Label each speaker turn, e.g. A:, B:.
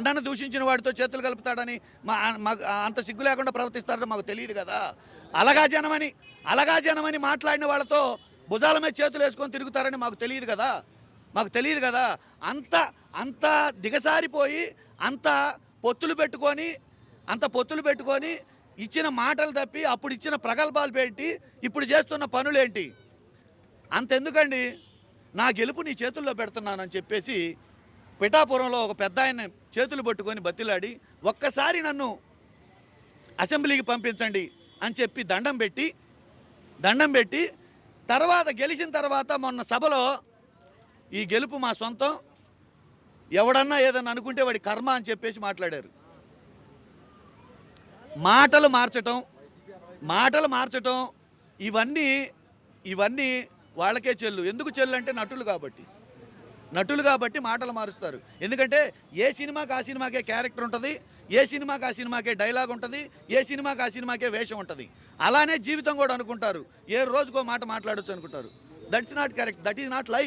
A: అన్నను దూషించిన వాడితో చేతులు కలుపుతాడని అంత సిగ్గు లేకుండా ప్రవర్తిస్తారని మాకు తెలియదు కదా. అలగా జనమని మాట్లాడిన వాళ్ళతో భుజాల మీద చేతులు వేసుకొని తిరుగుతారని మాకు తెలియదు కదా. అంత దిగసారిపోయి అంత పొత్తులు పెట్టుకొని ఇచ్చిన మాటలు తప్పి అప్పుడు ఇచ్చిన ప్రగల్భాలు పెట్టి ఇప్పుడు చేస్తున్న పనులేంటి? అంతెందుకండి, నా గెలుపు నీ చేతుల్లో పెడుతున్నానని చెప్పేసి పిఠాపురంలో ఒక పెద్ద ఆయన చేతులు పట్టుకొని బతిలాడి ఒక్కసారి నన్ను అసెంబ్లీకి పంపించండి అని చెప్పి దండం పెట్టి తర్వాత గెలిచిన తర్వాత మొన్న సభలో ఈ గెలుపు మా సొంతం, ఎవడన్నా ఏదన్నా అనుకుంటే వాడి కర్మ అని చెప్పేసి మాట్లాడారు. మాటలు మార్చటం ఇవన్నీ వాళ్ళకే చెల్లు. ఎందుకు చెల్లు అంటే నటులు కాబట్టి మాటలు మారుస్తారు. ఎందుకంటే ఏ సినిమాకి ఆ సినిమాకే క్యారెక్టర్ ఉంటుంది, ఏ సినిమాకి ఆ సినిమాకే డైలాగ్ ఉంటుంది, ఏ సినిమాకి ఆ సినిమాకే వేషం ఉంటుంది. అలానే జీవితం కూడా అనుకుంటారు, ఏ రోజుకో మాట మాట్లాడొచ్చు అనుకుంటారు. That's not correct, that is not life.